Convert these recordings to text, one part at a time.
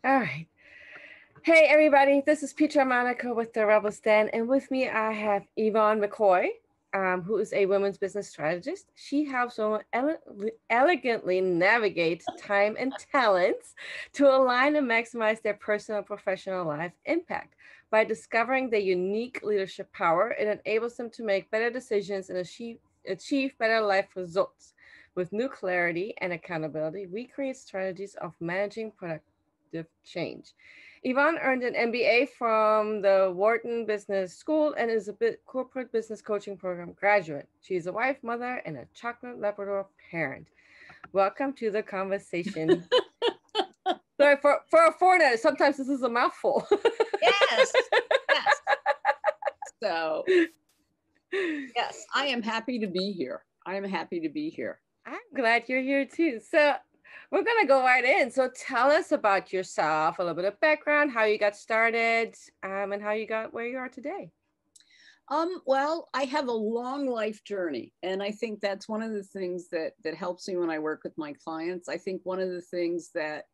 All right. Hey, everybody. This is Petra Monica with the Rebel Stand. And with me, I have Yvonne McCoy, who is a women's business strategist. She helps women elegantly navigate time and talents to align and maximize their personal and professional life impact. By discovering their unique leadership power, it enables them to make better decisions and achieve better life results. With new clarity and accountability, we create strategies of managing productive change. Yvonne earned an MBA from the Wharton Business School and is a corporate business coaching program graduate. She is a wife, mother, and a chocolate Labrador parent. Welcome to the conversation. Sorry, for a foreigner, sometimes this is a mouthful. Yes, yes. So, yes, I am happy to be here. I am happy to be here. I'm glad you're here too. So we're going to go right in. So tell us about yourself, a little bit of background, how you got started, and how you got where you are today. Well, I have a long life journey, and I think that's one of the things that helps me when I work with my clients. I think one of the things that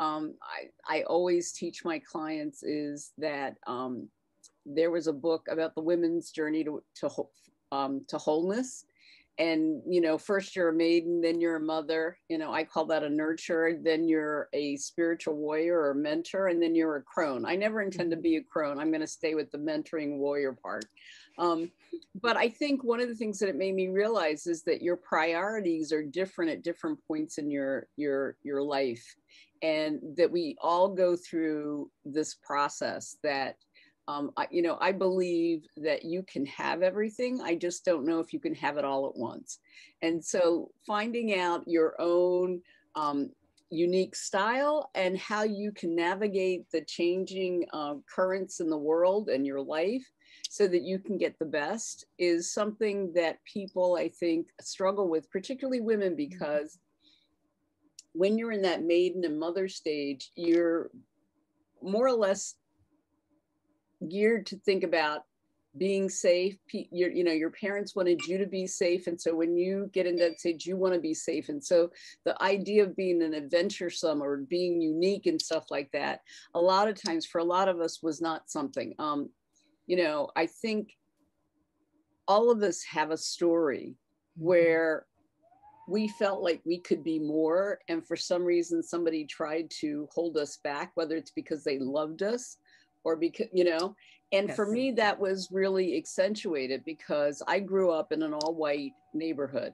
I always teach my clients is that there was a book about the women's journey to wholeness. And, you know, first you're a maiden, then you're a mother, you know, I call that a nurturer, then you're a spiritual warrior or mentor, and then you're a crone. I never intend to be a crone. I'm going to stay with the mentoring warrior part. But I think one of the things that it made me realize is that your priorities are different at different points in your life, and that we all go through this process that I believe that you can have everything. I just don't know if you can have it all at once. And so finding out your own unique style and how you can navigate the changing currents in the world and your life so that you can get the best is something that people, I think, struggle with, particularly women, because when you're in that maiden and mother stage, you're more or less geared to think about being safe. Your parents wanted you to be safe, and so when you get in that stage, you want to be safe. And so the idea of being an adventuresome or being unique and stuff like that, a lot of times for a lot of us was not something. I think all of us have a story where we felt like we could be more, and for some reason somebody tried to hold us back, whether it's because they loved us or because, and yes. For me, that was really accentuated because I grew up in an all-white neighborhood.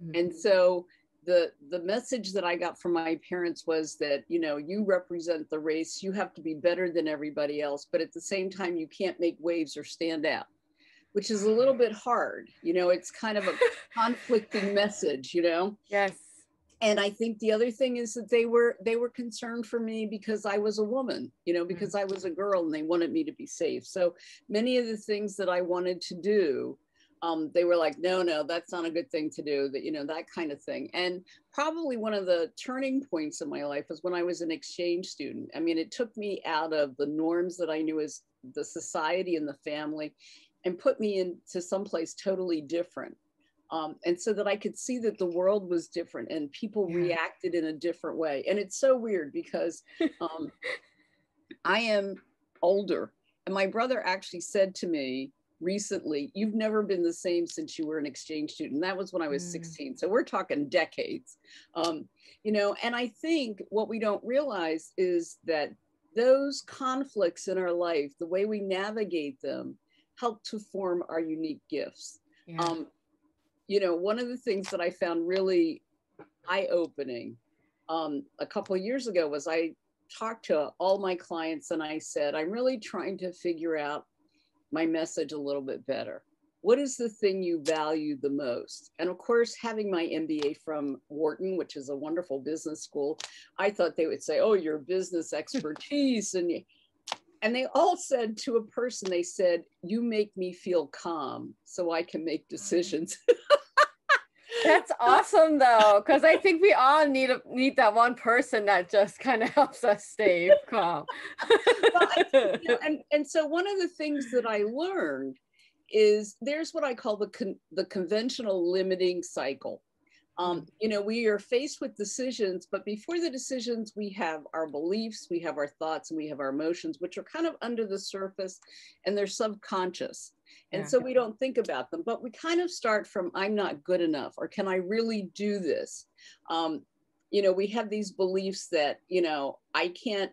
Mm-hmm. And so the message that I got from my parents was that, you represent the race, you have to be better than everybody else, but at the same time, you can't make waves or stand out, which is a little bit hard. It's kind of a conflicting message, Yes. And I think the other thing is that they were concerned for me because I was a woman, because I was a girl, and they wanted me to be safe. So many of the things that I wanted to do, they were like, no, that's not a good thing to do, that kind of thing. And probably one of the turning points in my life was when I was an exchange student. I mean, it took me out of the norms that I knew as the society and the family and put me into someplace totally different. And so that I could see that the world was different and people reacted in a different way. And it's so weird because I am older, and my brother actually said to me recently, you've never been the same since you were an exchange student. That was when I was 16. So we're talking decades, and I think what we don't realize is that those conflicts in our life, the way we navigate them, help to form our unique gifts. Yeah. One of the things that I found really eye-opening a couple of years ago was I talked to all my clients and I said, I'm really trying to figure out my message a little bit better. What is the thing you value the most? And of course, having my MBA from Wharton, which is a wonderful business school, I thought they would say, oh, your business expertise. And they all said to a person, they said, you make me feel calm so I can make decisions. That's awesome, though, because I think we all need that one person that just kind of helps us stay calm. And so one of the things that I learned is there's what I call the conventional limiting cycle. You know, we are faced with decisions, but before the decisions, we have our beliefs, we have our thoughts, and we have our emotions, which are kind of under the surface and they're subconscious. And Yeah. so we don't think about them, but we kind of start from, I'm not good enough, or can I really do this? You know, we have these beliefs that, you know, I can't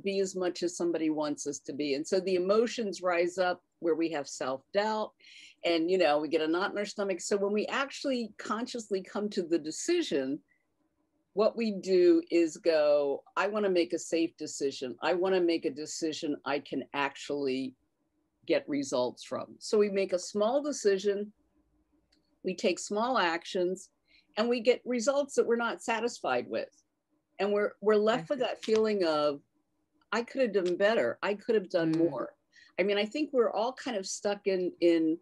be as much as somebody wants us to be. And so the emotions rise up where we have self-doubt and, you know, we get a knot in our stomach. So when we actually consciously come to the decision, what we do is go, I want to make a safe decision. I want to make a decision I can actually get results from. So we make a small decision, we take small actions, and we get results that we're not satisfied with. And we're left with that feeling of, I could have done better. I could have done more. I mean, I think we're all kind of stuck in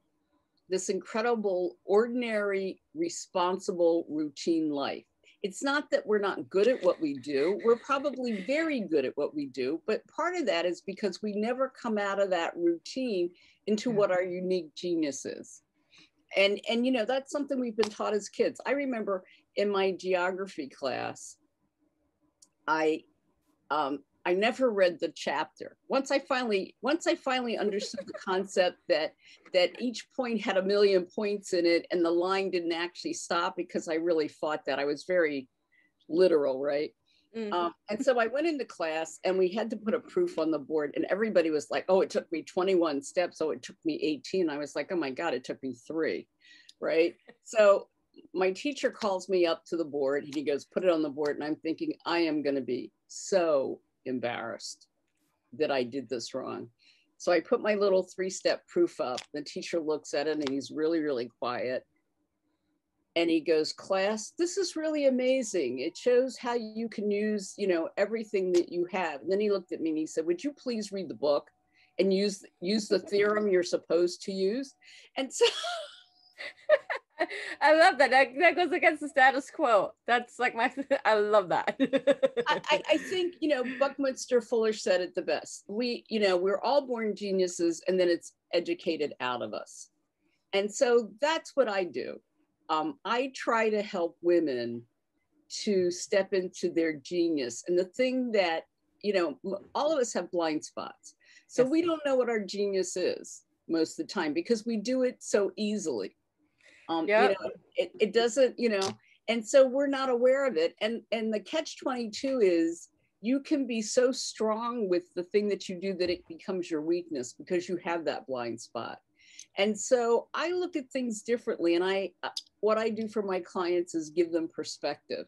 this incredible, ordinary, responsible, routine life. It's not that we're not good at what we do. We're probably very good at what we do, but part of that is because we never come out of that routine into what our unique genius is. And you know, that's something we've been taught as kids. I remember in my geography class, I never read the chapter. Once I finally understood the concept that each point had a million points in it and the line didn't actually stop, because I really fought that. I was very literal, right? And so I went into class and we had to put a proof on the board, and everybody was like, oh, it took me 21 steps. Oh, it took me 18. I was like, oh my God, it took me 3, right? So my teacher calls me up to the board. He goes, put it on the board. And I'm thinking, I am going to be so embarrassed that I did this wrong. So I put my little 3-step proof up. The teacher looks at it and he's really, really quiet. And he goes, class, this is really amazing. It shows how you can use, you know, everything that you have. And then he looked at me and he said, would you please read the book and use the theorem you're supposed to use? And so I love that. That goes against the status quo. That's like I love that. I think, you know, Buckminster Fuller said it the best. You know, we're all born geniuses and then it's educated out of us. And so that's what I do. I try to help women to step into their genius. And the thing that, you know, all of us have blind spots. So we don't know what our genius is most of the time because we do it so easily. You know, it doesn't, you know, and so we're not aware of it. And the catch-22 is you can be so strong with the thing that you do that it becomes your weakness because you have that blind spot. And so I look at things differently. And what I do for my clients is give them perspective.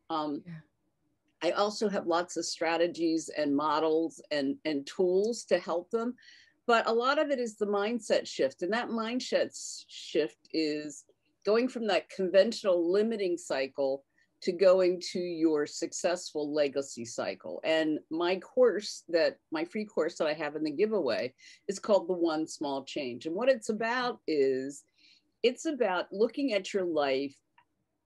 I also have lots of strategies and models and tools to help them. But a lot of it is the mindset shift. And that mindset shift is going from that conventional limiting cycle to going to your successful legacy cycle. And my free course that I have in the giveaway is called The One Small Change. And what it's about is, it's about looking at your life,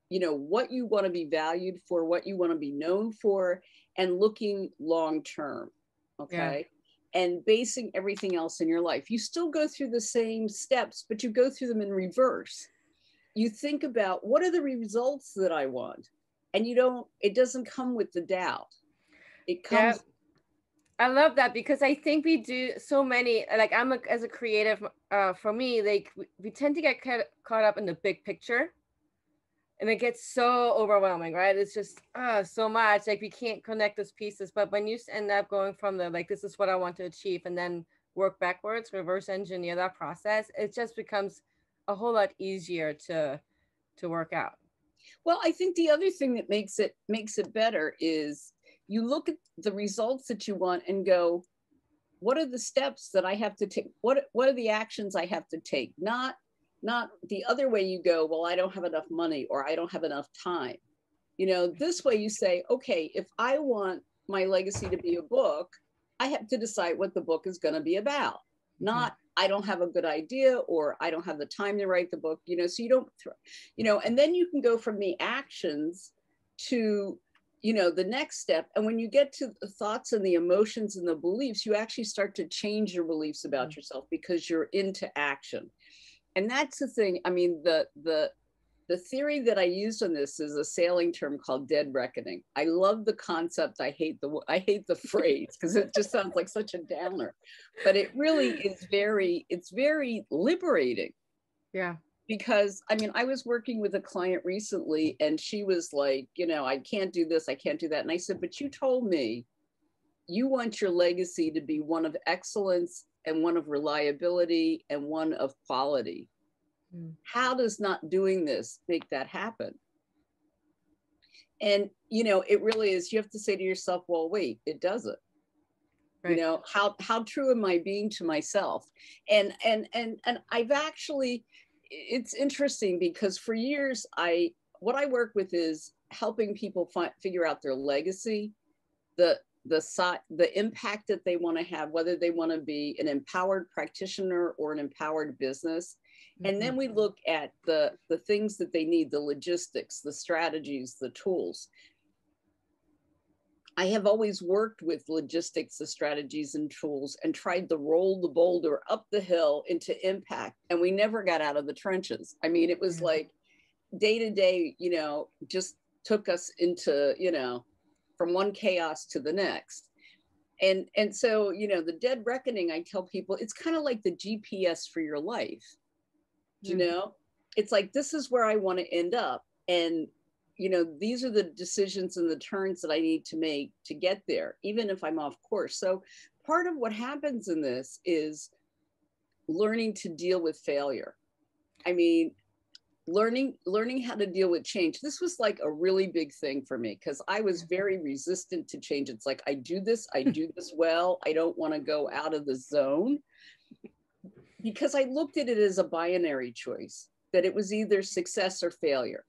you know, what you want to be valued for, what you want to be known for, and looking long-term, okay? Yeah. And basing everything else in your life. You still go through the same steps, but you go through them in reverse. You think about, what are the results that I want? And it doesn't come with the doubt. It comes. Yeah. I love that, because I think we do so many, like as a creative, for me, like we tend to get caught up in the big picture, and it gets so overwhelming, right? It's just so much, like we can't connect those pieces. But when you end up going from the, like, this is what I want to achieve, and then work backwards, reverse engineer that process, it just becomes a whole lot easier to work out. Well, I think the other thing that makes it better is you look at the results that you want and go, what are the steps that I have to take? What are the actions I have to take? Not the other way you go, well, I don't have enough money or I don't have enough time. You know, this way you say, okay, if I want my legacy to be a book, I have to decide what the book is going to be about. Not, I don't have a good idea or I don't have the time to write the book, you know, so you don't, you know, and then you can go from the actions to, you know, the next step. And when you get to the thoughts and the emotions and the beliefs, you actually start to change your beliefs about yourself because you're into action. And that's the thing. I mean, the the theory that I used on this is a sailing term called dead reckoning. I love the concept. I hate the phrase because it just sounds like such a downer, but it really is it's very liberating. Yeah. Because I mean, I was working with a client recently and she was like, you know, I can't do this, I can't do that. And I said, but you told me you want your legacy to be one of excellence and one of reliability and one of quality. How does not doing this make that happen? And, you know, it really is, you have to say to yourself, well, wait, it doesn't. Right. You know, how true am I being to myself? And I've actually, it's interesting because for years, what I work with is helping people figure out their legacy, the impact that they want to have, whether they want to be an empowered practitioner or an empowered business. And then we look at the things that they need, the logistics, the strategies, the tools. I have always worked with logistics, the strategies and tools, and tried to roll the boulder up the hill into impact. And we never got out of the trenches. I mean, it was like day to day, you know, just took us into, you know, from one chaos to the next. And so, you know, the dead reckoning, I tell people, it's kind of like the GPS for your life. You know, it's like, this is where I want to end up. And, you know, these are the decisions and the turns that I need to make to get there, even if I'm off course. So part of what happens in this is learning to deal with failure. I mean, learning how to deal with change. This was like a really big thing for me because I was very resistant to change. It's like, I do this well. I don't want to go out of the zone. Because I looked at it as a binary choice, that it was either success or failure.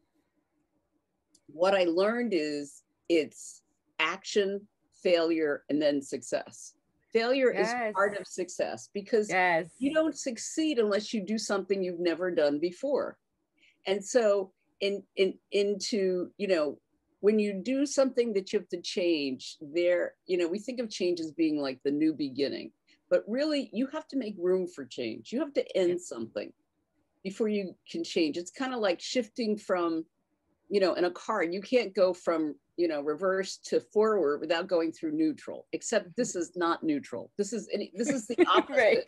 What I learned is it's action, failure, and then success. Failure is part of success because you don't succeed unless you do something you've never done before. And so into, you know, when you do something that you have to change there, you know, we think of change as being like the new beginning. But really, you have to make room for change. You have to end something before you can change. It's kind of like shifting from, you know, in a car, you can't go from, you know, reverse to forward without going through neutral, except this is not neutral. This is the opposite. Right.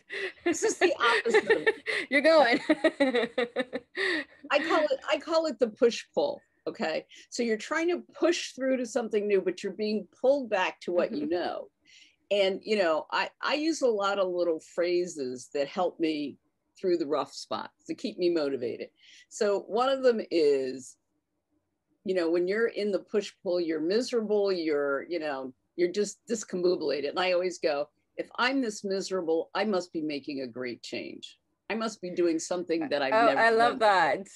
This is the opposite. You're going. I call it the push-pull. Okay. So you're trying to push through to something new, but you're being pulled back to what you know. And, you know, I use a lot of little phrases that help me through the rough spots to keep me motivated. So one of them is, you know, when you're in the push-pull, you're miserable, you're just discombobulated. And I always go, if I'm this miserable, I must be making a great change. I must be doing something that I've never done. I love that.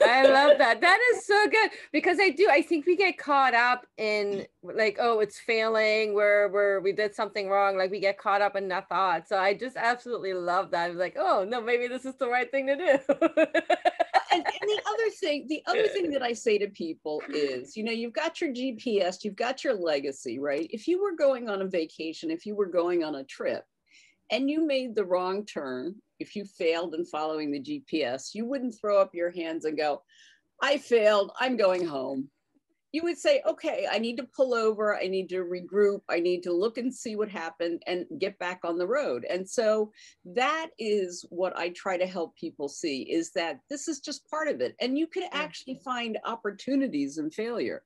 I love that. That is so good because I think we get caught up in like, oh, it's failing, where we did something wrong. Like we get caught up in that thought. So I just absolutely love that. I was like, oh no, maybe this is the right thing to do. and the other thing that I say to people is, you know, you've got your GPS, you've got your legacy, right? If you were going on a vacation, if you were going on a trip and you made the wrong turn, if you failed in following the GPS, you wouldn't throw up your hands and go, I failed, I'm going home. You would say, okay, I need to pull over, I need to regroup, I need to look and see what happened and get back on the road. And so that is what I try to help people see, is that this is just part of it. And you can actually find opportunities in failure.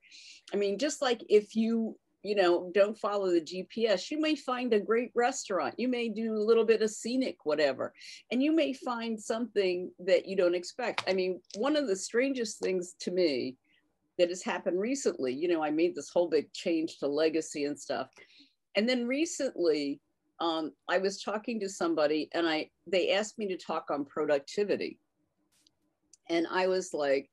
I mean, just like if you know, don't follow the GPS, you may find a great restaurant. You may do a little bit of scenic, whatever, and you may find something that you don't expect. I mean, one of the strangest things to me that has happened recently, you know, I made this whole big change to legacy and stuff. And then recently, I was talking to somebody and they asked me to talk on productivity. And I was like,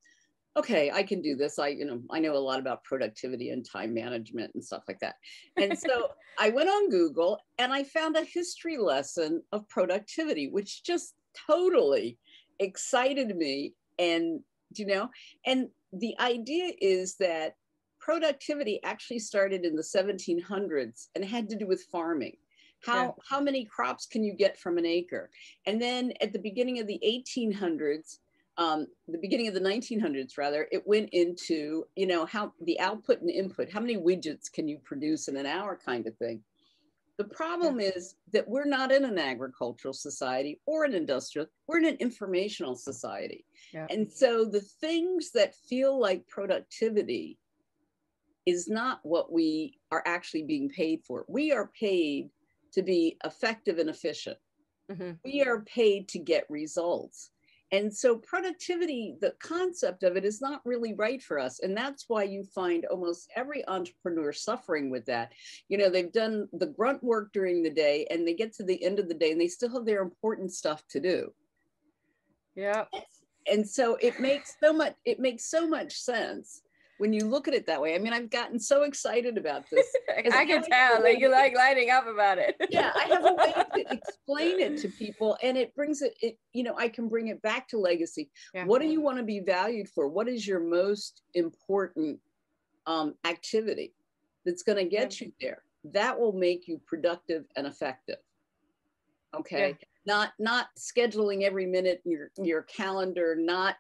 okay, I can do this. I know a lot about productivity and time management and stuff like that. And so I went on Google and I found a history lesson of productivity, which just totally excited me. And, you know, and the idea is that productivity actually started in the 1700s and had to do with farming. How many crops can you get from an acre? And then at the beginning of the 1800s, the beginning of the 1900s, rather, it went into, you know, how the output and input, how many widgets can you produce in an hour kind of thing. The problem is that we're not in an agricultural society or an industrial, we're in an informational society. Yeah. And so the things that feel like productivity is not what we are actually being paid for. We are paid to be effective and efficient. Mm-hmm. We are paid to get results. And so productivity, the concept of it is not really right for us. And that's why you find almost every entrepreneur suffering with that. You know, they've done the grunt work during the day and they get to the end of the day and they still have their important stuff to do. Yeah. And so it makes so much sense when you look at it that way. I mean, I've gotten so excited about this. I can tell, like you like lighting up about it. Yeah, I have a way to explain it to people, and it brings it, you know, I can bring it back to legacy. Yeah. What do you want to be valued for? What is your most important activity that's going to get you there? That will make you productive and effective. Okay. Yeah. Not scheduling every minute in your calendar, not,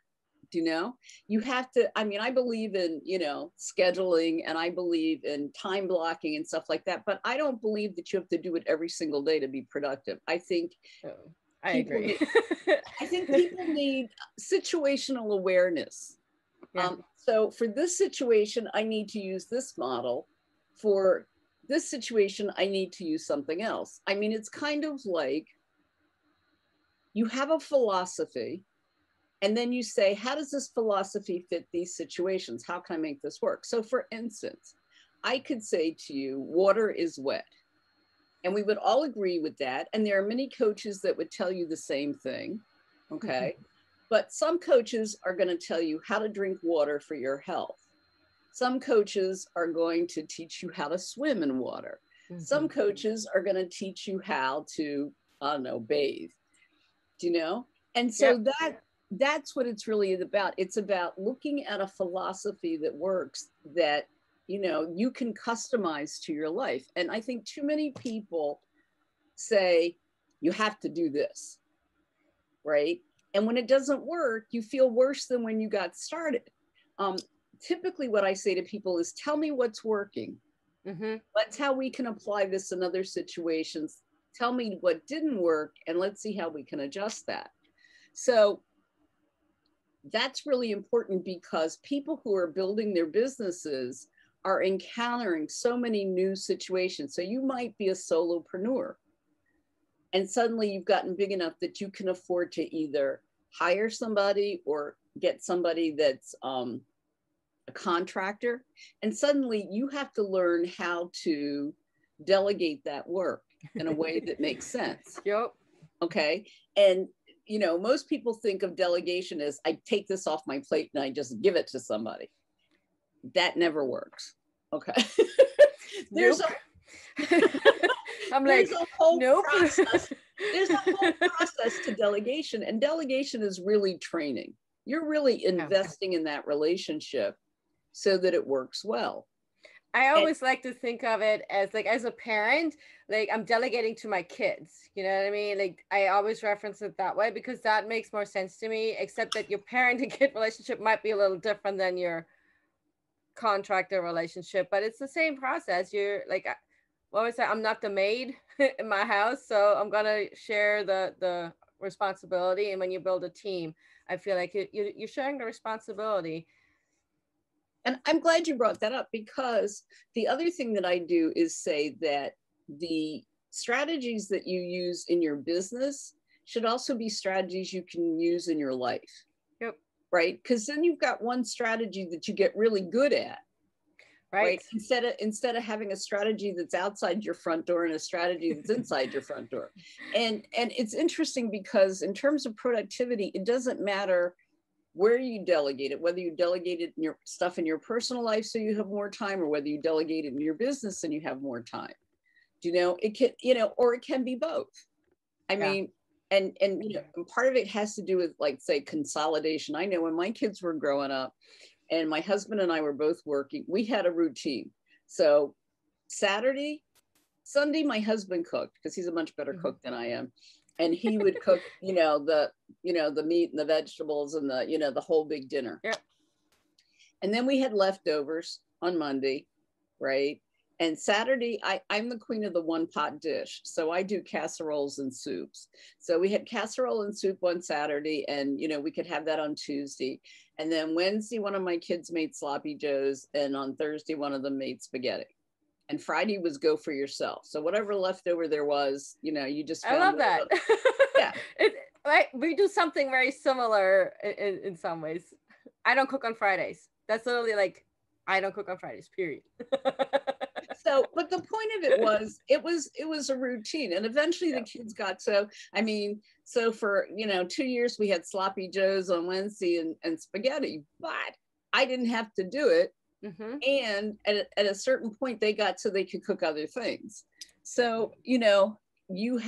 you know, you have to, I mean, I believe in, you know, scheduling and I believe in time blocking and stuff like that, but I don't believe that you have to do it every single day to be productive. I think I agree. I think people need situational awareness. Yeah. So for this situation, I need to use this model. For this situation, I need to use something else. I mean, it's kind of like you have a philosophy. And then you say, how does this philosophy fit these situations? How can I make this work? So for instance, I could say to you, water is wet. And we would all agree with that. And there are many coaches that would tell you the same thing, okay? But some coaches are gonna tell you how to drink water for your health. Some coaches are going to teach you how to swim in water. Some coaches are gonna teach you how to, I don't know, bathe, do you know? And so that's what it's really about. It's about looking at a philosophy that works, that, you know, you can customize to your life. And I think too many people say, you have to do this, right? And when it doesn't work, you feel worse than when you got started. Typically what I say to people is, tell me what's working. Mm-hmm. Let's how we can apply this in other situations. Tell me what didn't work and let's see how we can adjust that. So that's really important because people who are building their businesses are encountering so many new situations. So you might be a solopreneur and suddenly you've gotten big enough that you can afford to either hire somebody or get somebody that's a contractor. And suddenly you have to learn how to delegate that work in a way that makes sense. Yep. Okay. And you know, most people think of delegation as I take this off my plate and I just give it to somebody. That never works. Okay. There's I'm like, a whole nope. process. There's a whole process to delegation, and delegation is really training. You're really investing in that relationship so that it works well. I always like to think of it as like, as a parent, like I'm delegating to my kids, you know what I mean? Like I always reference it that way because that makes more sense to me, except that your parent and kid relationship might be a little different than your contractor relationship, but it's the same process. You're like, what was that? I'm not the maid in my house, so I'm going to share the responsibility. And when you build a team, I feel like you're sharing the responsibility. And I'm glad you brought that up, because the other thing that I do is say that the strategies that you use in your business should also be strategies you can use in your life. Yep. Right? Because then you've got one strategy that you get really good at. Right? Instead of having a strategy that's outside your front door and a strategy that's inside your front door. And it's interesting because in terms of productivity, it doesn't matter where you delegate it, whether you delegate it in your stuff in your personal life so you have more time, or whether you delegate it in your business and you have more time. Do you know, it can, you know, or it can be both. I mean, and you know, part of it has to do with, like, say, consolidation. I know when my kids were growing up and my husband and I were both working, we had a routine. So Saturday, Sunday, my husband cooked because he's a much better cook than I am. and he would cook, the meat and the vegetables and the whole big dinner. Yeah. And then we had leftovers on Monday, right? And Saturday, I'm the queen of the one pot dish. So I do casseroles and soups. So we had casserole and soup on Saturday, and, we could have that on Tuesday. And then Wednesday, one of my kids made sloppy joes. And on Thursday, one of them made spaghetti. And Friday was go for yourself. So whatever leftover there was, you just found. I love that. Yeah. We do something very similar in some ways. I don't cook on Fridays. That's literally like, I don't cook on Fridays, period. So, but the point of it was a routine. And eventually the kids got, so for, 2 years we had sloppy joes on Wednesday and spaghetti, but I didn't have to do it. Mm-hmm. And at a certain point they got so they could cook other things. So, you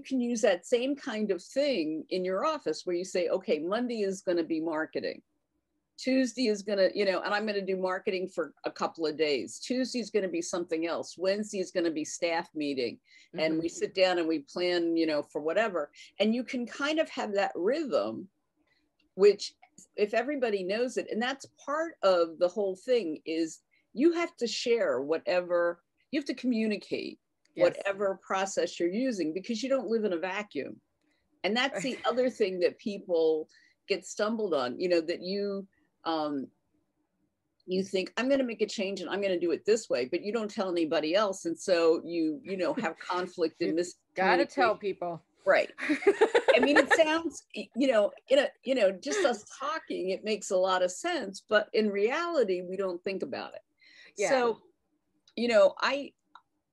can use that same kind of thing in your office where you say, okay, Monday is going to be marketing. Tuesday is going to, and I'm going to do marketing for a couple of days. Tuesday is going to be something else. Wednesday is going to be staff meeting. Mm-hmm. And we sit down and we plan, for whatever. And you can kind of have that rhythm, which if everybody knows it, and that's part of the whole thing, is you have to share whatever, you have to communicate whatever process you're using, because you don't live in a vacuum. And that's the other thing that people get stumbled on, that you think, I'm going to make a change and I'm going to do it this way, but you don't tell anybody else. And so you have conflict and miscommunication. Gotta tell people. Right. I mean, it sounds, just us talking, it makes a lot of sense, but in reality, we don't think about it. Yeah. So,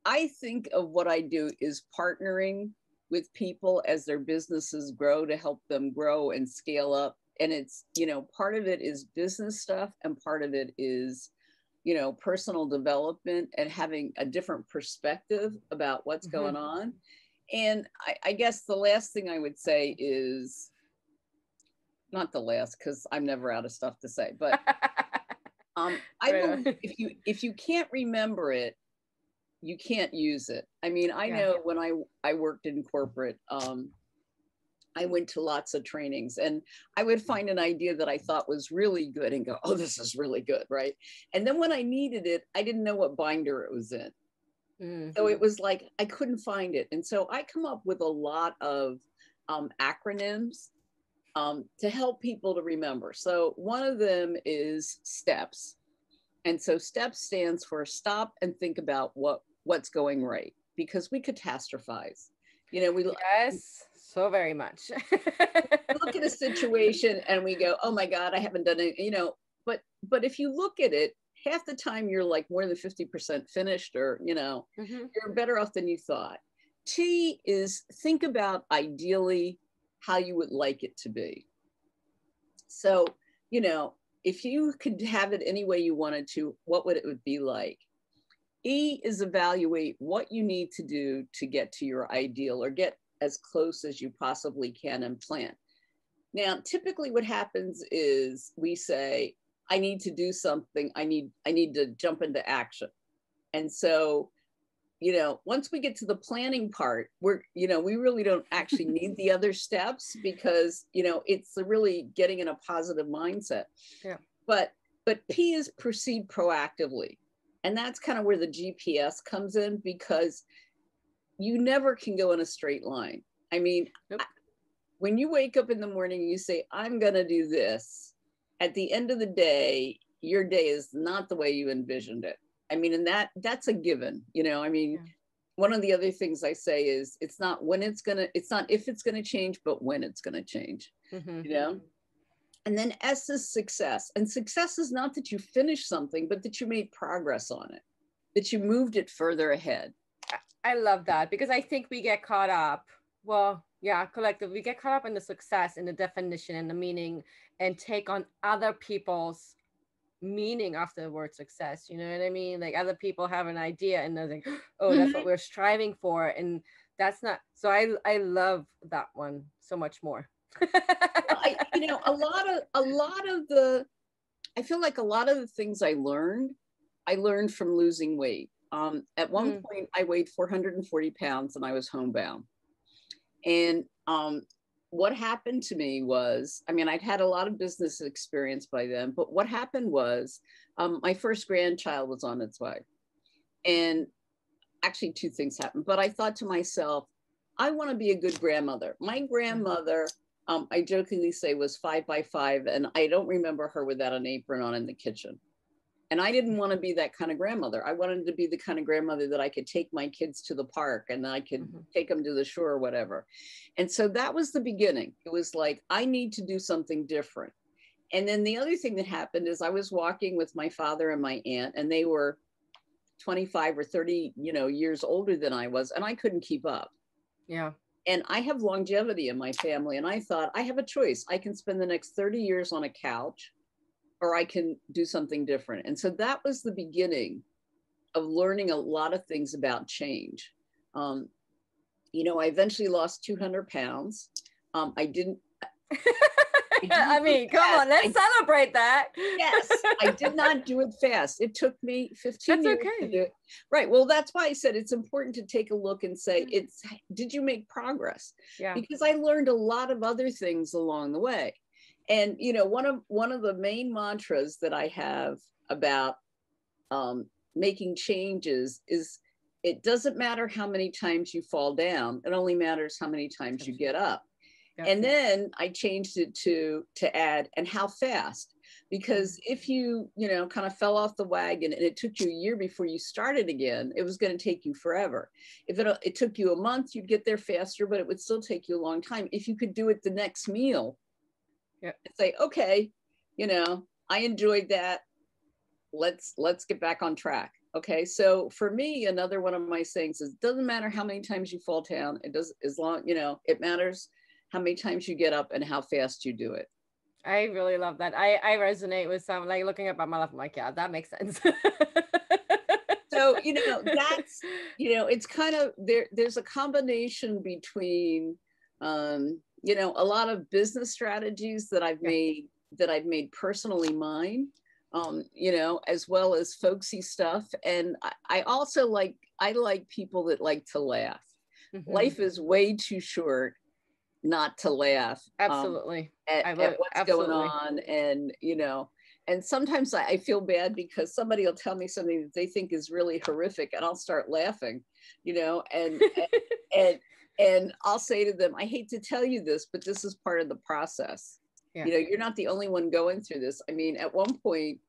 I think of what I do is partnering with people as their businesses grow to help them grow and scale up. And it's, part of it is business stuff and part of it is, personal development and having a different perspective about what's mm-hmm. going on. And I guess the last thing I would say is, not the last, because I'm never out of stuff to say, but I believe if you can't remember it, you can't use it. I mean, I know when I worked in corporate, I went to lots of trainings and I would find an idea that I thought was really good and go, oh, this is really good, right? And then when I needed it, I didn't know what binder it was in. Mm-hmm. So it was like, I couldn't find it. And so I come up with a lot of acronyms to help people to remember. So one of them is STEPS. And so STEPS stands for stop and think about what's going right, because we catastrophize. Yes, so very much. We look at a situation and we go, oh my God, I haven't done it, but if you look at it, half the time you're like more than 50% finished, or, mm-hmm. you're better off than you thought. T is think about ideally how you would like it to be. So, if you could have it any way you wanted to, what would it be like? E is evaluate what you need to do to get to your ideal or get as close as you possibly can and plan. Now, typically what happens is we say, I need to do something. I need to jump into action. And so, once we get to the planning part, we really don't actually need the other steps, because, it's really getting in a positive mindset. Yeah. But P is proceed proactively. And that's kind of where the GPS comes in, because you never can go in a straight line. I mean, nope. When you wake up in the morning and you say, I'm going to do this, at the end of the day, your day is not the way you envisioned it. I mean, and that's a given, Yeah. One of the other things I say is it's not if it's going to change, but when it's going to change, mm-hmm. And then S is success. And success is not that you finished something, but that you made progress on it, that you moved it further ahead. I love that, because I think we get caught up. Well, yeah, collectively, we get caught up in the success, in the definition and the meaning, and take on other people's meaning of the word success. You know what I mean? Like other people have an idea and they're like, oh, that's what we're striving for. And that's not, so I love that one so much more. I feel like a lot of the things I learned from losing weight. At one point I weighed 440 pounds and I was homebound. And what happened to me was, I mean, I'd had a lot of business experience by then, but what happened was my first grandchild was on its way. And actually two things happened, but I thought to myself, I want to be a good grandmother. My grandmother, I jokingly say, was 5'5", and I don't remember her without an apron on in the kitchen. And I didn't want to be that kind of grandmother. I wanted to be the kind of grandmother that I could take my kids to the park and I could take them to the shore or whatever. And so that was the beginning. It was like, I need to do something different. And then the other thing that happened is I was walking with my father and my aunt, and they were 25 or 30, years older than I was, and I couldn't keep up. Yeah. And I have longevity in my family. And I thought, I have a choice. I can spend the next 30 years on a couch, or I can do something different. And so that was the beginning of learning a lot of things about change. I eventually lost 200 pounds. I didn't. I mean, come on, let's celebrate that. Yes, I did not do it fast. It took me 15 years to do it. Right. Well, that's why I said it's important to take a look and say, did you make progress? Yeah. Because I learned a lot of other things along the way. And, one of the main mantras that I have about making changes is, it doesn't matter how many times you fall down. It only matters how many times you get up. Yep. And then I changed it to add, and how fast, because if you, kind of fell off the wagon and it took you a year before you started again, it was going to take you forever. If it took you a month, you'd get there faster, but it would still take you a long time. If you could do it the next meal, and say, okay, I enjoyed that. Let's get back on track. Okay. So for me, another one of my sayings is, doesn't matter how many times you fall down. It does, as long, it matters how many times you get up and how fast you do it. I really love that. I resonate with some, like, looking up at my life, I'm like, yeah, that makes sense. So, that's, it's kind of, there's a combination between, a lot of business strategies that I've made personally mine, as well as folksy stuff. And I also like people that like to laugh. Mm-hmm. Life is way too short not to laugh. Absolutely. At what's going on. And, and sometimes I feel bad because somebody will tell me something that they think is really horrific, and I'll start laughing, and I'll say to them, I hate to tell you this, but this is part of the process. Yeah. You're not the only one going through this. I mean, at one point,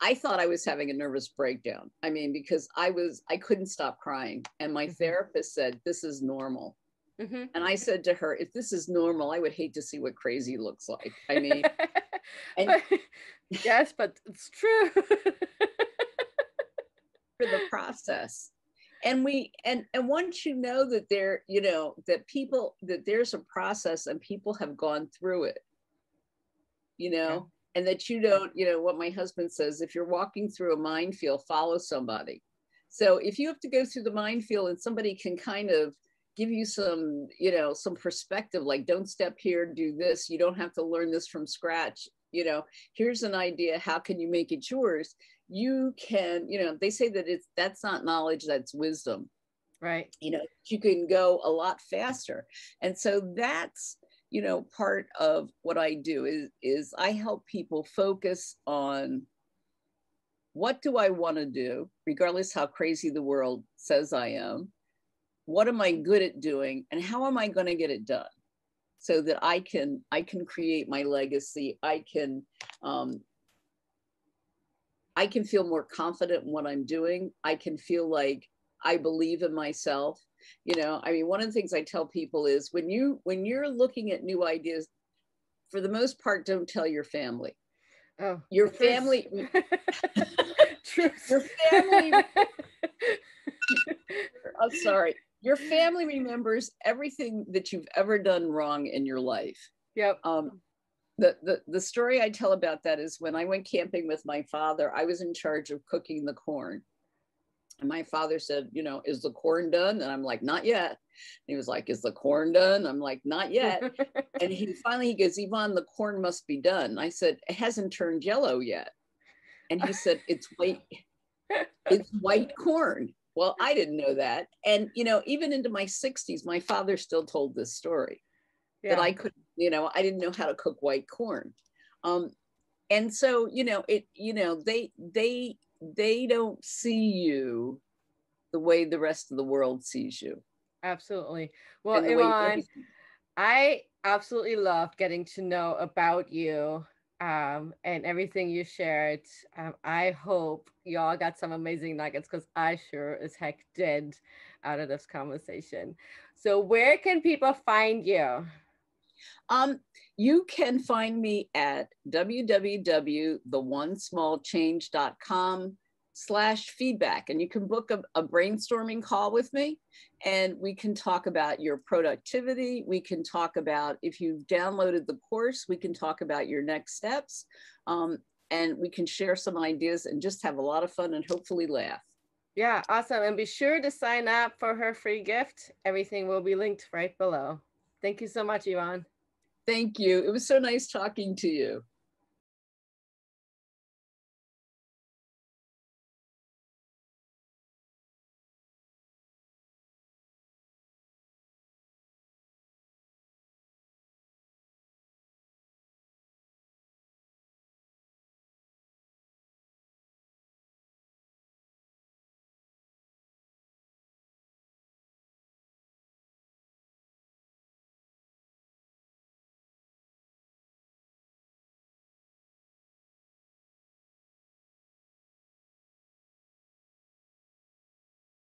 I thought I was having a nervous breakdown. I mean, because I couldn't stop crying. And my therapist said, this is normal. Mm-hmm. And I said to her, if this is normal, I would hate to see what crazy looks like. I mean, yes, but it's true. For the process. And once you know that that there's a process and people have gone through it, yeah. And that you don't, what my husband says, if you're walking through a minefield, follow somebody. So if you have to go through the minefield and somebody can kind of give you some, some perspective, like, don't step here, do this, you don't have to learn this from scratch, here's an idea, how can you make it yours? You can, they say that that's not knowledge, that's wisdom. Right. You can go a lot faster. And so that's, part of what I do is I help people focus on, what do I want to do, regardless how crazy the world says I am? What am I good at doing, and how am I going to get it done, so that I can create my legacy? I can feel more confident in what I'm doing. I can feel like I believe in myself. I mean, one of the things I tell people is, when you're looking at new ideas, for the most part, don't tell your family. Oh, your family. Truth. Your family. I'm sorry. Your family remembers everything that you've ever done wrong in your life. Yep. The story I tell about that is, when I went camping with my father, I was in charge of cooking the corn. And my father said, is the corn done? And I'm like, not yet. And he was like, is the corn done? I'm like, not yet. And he goes, Yvonne, the corn must be done. I said, it hasn't turned yellow yet. And he said, it's white corn. Well, I didn't know that. And, you know, even into my 60s, my father still told this story that Yeah, I couldn't, you know, I didn't know how to cook white corn. Um, and so, you know, they don't see you the way the rest of the world sees you absolutely. Well, and the way they Yvonne, see you. I absolutely loved getting to know about you and everything you shared. I hope y'all got some amazing nuggets because I sure as heck did out of this conversation. So, where can people find you? Um, you can find me at www.theonesmallchange.com/feedback, and you can book a brainstorming call with me, and we can talk about your productivity. We can talk about, if you've downloaded the course, we can talk about your next steps, and we can share some ideas and just have a lot of fun and hopefully laugh. Yeah, awesome. And be sure to sign up for her free gift. Everything will be linked right below. Thank you so much, Yvonne. Thank you. It was so nice talking to you.